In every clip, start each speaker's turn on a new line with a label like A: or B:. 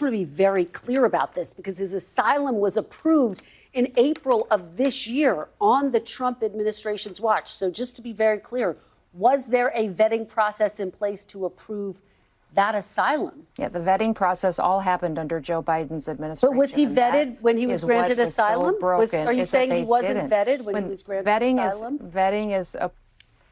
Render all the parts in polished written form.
A: just want to be very clear about this because his asylum was approved in April of this year on the Trump administration's watch. So just to be very clear, was there a vetting process in place to approve that asylum?
B: Yeah, the vetting process all happened under Joe Biden's administration.
A: But was he vetted when he was granted asylum? Are you saying he wasn't vetted when he was granted asylum?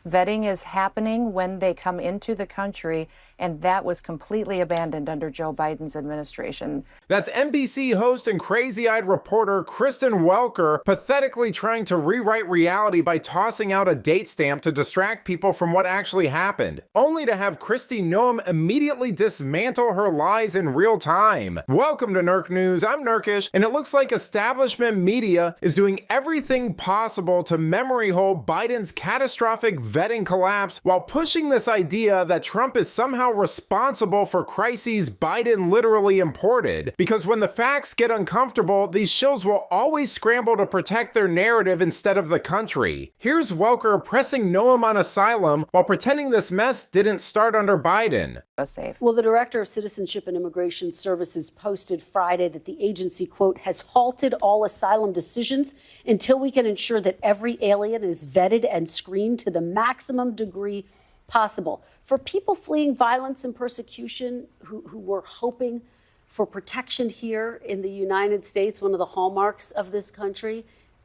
B: Vetting is happening when they come into the country, and that was completely abandoned under Joe Biden's administration.
C: That's NBC host and crazy-eyed reporter Kristen Welker pathetically trying to rewrite reality by tossing out a date stamp to distract people from what actually happened, only to have Kristi Noem immediately dismantle her lies in real time. Welcome to Nerk News. I'm Nerkish, and it looks like establishment media is doing everything possible to memory hole Biden's catastrophic vetting collapse while pushing this idea that Trump is somehow responsible for crises Biden literally imported. Because when the facts get uncomfortable, these shills will always scramble to protect their narrative instead of the country. Here's Welker pressing Noem on asylum while pretending this mess didn't start under Biden.
B: Safe.
A: Well, the director of Citizenship and Immigration Services posted Friday that the agency, quote, has halted all asylum decisions until we can ensure that every alien is vetted and screened to the maximum degree possible. For people fleeing violence and persecution who were hoping for protection here in the United States, one of the hallmarks of this country,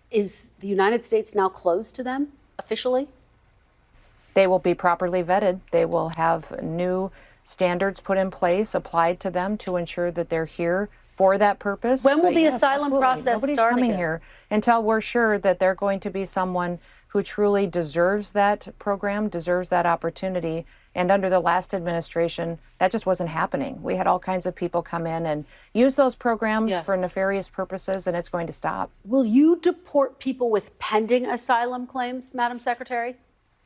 A: is the United States now closed to them officially?
B: They will be properly vetted. They will have new standards put in place, applied to them to ensure that they're here for that purpose.
A: When will the asylum process
B: Nobody's
A: start
B: coming
A: again?
B: here until we're sure that they're going to be someone who truly deserves that program, deserves that opportunity. And under the last administration, that just wasn't happening. We had all kinds of people come in and use those programs for nefarious purposes, and it's going to stop.
A: Will you deport people with pending asylum claims, Madam Secretary?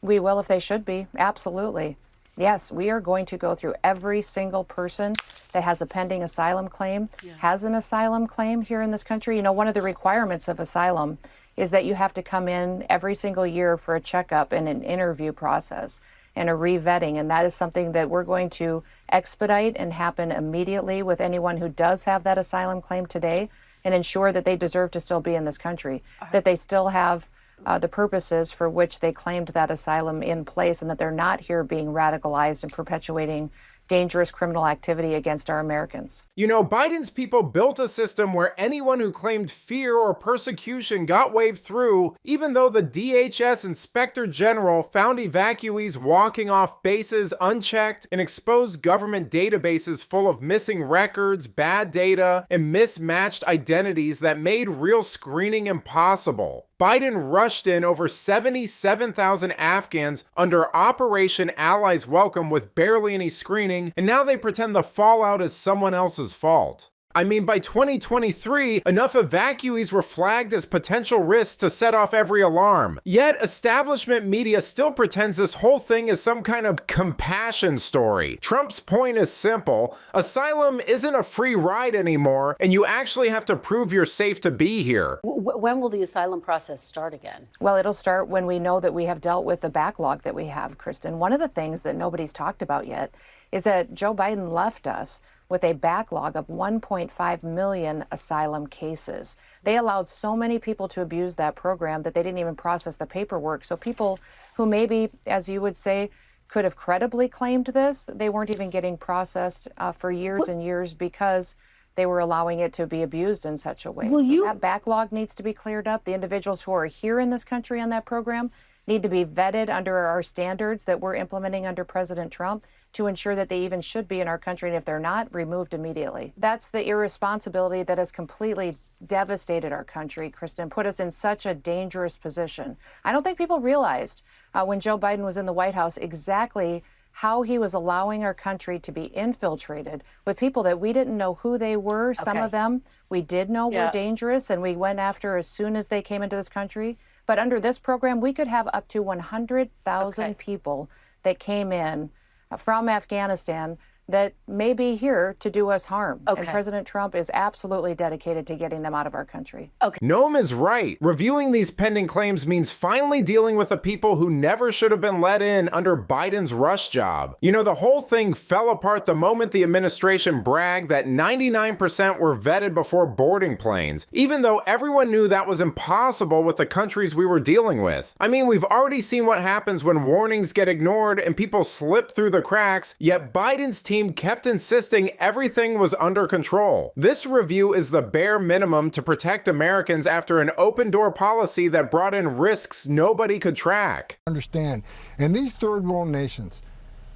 B: We will if they should be. Absolutely. Yes, we are going to go through every single person that has a pending asylum claim, has an asylum claim here in this country. You know, one of the requirements of asylum is that you have to come in every single year for a checkup and an interview process and a re-vetting. And that is something that we're going to expedite and happen immediately with anyone who does have that asylum claim today and ensure that they deserve to still be in this country, that they still have the purposes for which they claimed that asylum in place, and that they're not here being radicalized and perpetuating dangerous criminal activity against our Americans.
C: You know, Biden's people built a system where anyone who claimed fear or persecution got waved through, even though the DHS Inspector General found evacuees walking off bases unchecked and exposed government databases full of missing records, bad data, and mismatched identities that made real screening impossible. Biden rushed in over 77,000 Afghans under Operation Allies Welcome with barely any screening, and now they pretend the fallout is someone else's fault. I mean, by 2023, enough evacuees were flagged as potential risks to set off every alarm. Yet, establishment media still pretends this whole thing is some kind of compassion story. Trump's point is simple. Asylum isn't a free ride anymore, and you actually have to prove you're safe to be here.
A: When will the asylum process start again?
B: Well, it'll start when we know that we have dealt with the backlog that we have, Kristen. One of the things that nobody's talked about yet is that Joe Biden left us with a backlog of 1.5 million asylum cases. They allowed so many people to abuse that program that they didn't even process the paperwork. So people who maybe, as you would say, could have credibly claimed this, they weren't even getting processed for years and years because they were allowing it to be abused in such a way. So that backlog needs to be cleared up. The individuals who are here in this country on that program need to be vetted under our standards that we're implementing under President Trump to ensure that they even should be in our country, and if they're not, removed immediately. That's the irresponsibility that has completely devastated our country, Kristen, put us in such a dangerous position. I don't think people realized when Joe Biden was in the White House exactly how he was allowing our country to be infiltrated with people that we didn't know who they were. Some of them we did know were dangerous, and we went after as soon as they came into this country. But under this program, we could have up to 100,000 people that came in from Afghanistan that may be here to do us harm.
A: Okay.
B: And President Trump is absolutely dedicated to getting them out of our country.
C: Noem is right. Reviewing these pending claims means finally dealing with the people who never should have been let in under Biden's rush job. You know, the whole thing fell apart the moment the administration bragged that 99% were vetted before boarding planes, even though everyone knew that was impossible with the countries we were dealing with. I mean, we've already seen what happens when warnings get ignored and people slip through the cracks, yet Biden's team kept insisting everything was under control. This review is the bare minimum to protect Americans after an open-door policy that brought in risks nobody could track.
D: Understand, in these third world nations,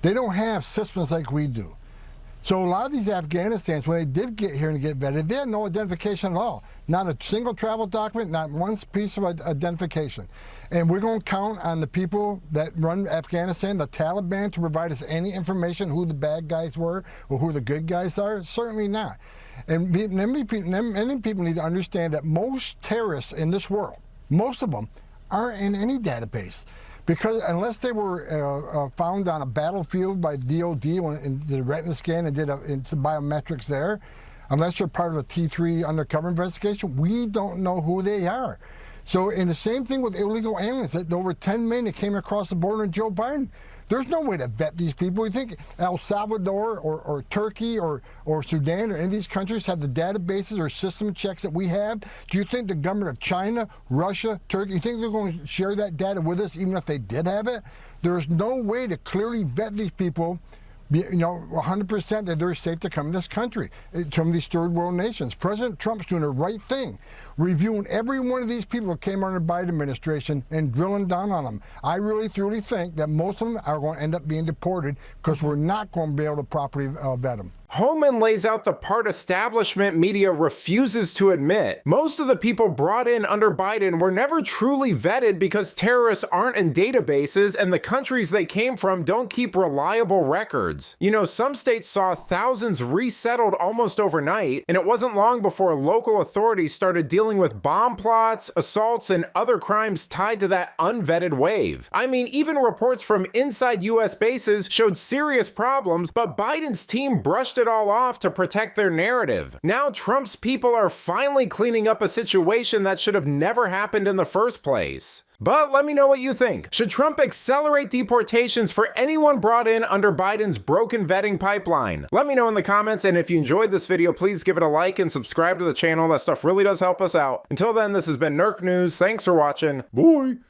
D: they don't have systems like we do. So a lot of these Afghanistans, when they did get here and get vetted, they had no identification at all. Not a single travel document, not one piece of identification. And we're going to count on the people that run Afghanistan, the Taliban, to provide us any information who the bad guys were or who the good guys are? Certainly not. And many people need to understand that most terrorists in this world, most of them, aren't in any database. Because unless they were found on a battlefield by DOD and did a retina scan and did biometrics there, unless you're part of a T3 undercover investigation, we don't know who they are. So, and the same thing with illegal aliens, that over 10 million that came across the border in Joe Biden. There's no way to vet these people. You think El Salvador or Turkey or Sudan or any of these countries have the databases or system checks that we have? Do you think the government of China, Russia, Turkey, you think they're going to share that data with us even if they did have it? There's no way to clearly vet these people, you know, 100% that they're safe to come in this country from these third world nations. President Trump's doing the right thing, reviewing every one of these people that came under the Biden administration and drilling down on them. I really, truly think that most of them are going to end up being deported because we're not going to be able to properly vet them.
C: Homan lays out the part establishment media refuses to admit. Most of the people brought in under Biden were never truly vetted because terrorists aren't in databases and the countries they came from don't keep reliable records. You know, some states saw thousands resettled almost overnight, and it wasn't long before local authorities started dealing with bomb plots, assaults, and other crimes tied to that unvetted wave. I mean, even reports from inside US bases showed serious problems, but Biden's team brushed it all off to protect their narrative. Now Trump's people are finally cleaning up a situation that should have never happened in the first place. But let me know what you think. Should Trump accelerate deportations for anyone brought in under Biden's broken vetting pipeline? Let me know in the comments, and if you enjoyed this video, please give it a like and subscribe to the channel. That stuff really does help us out. Until then, this has been Nerk News. Thanks for watching. Bye.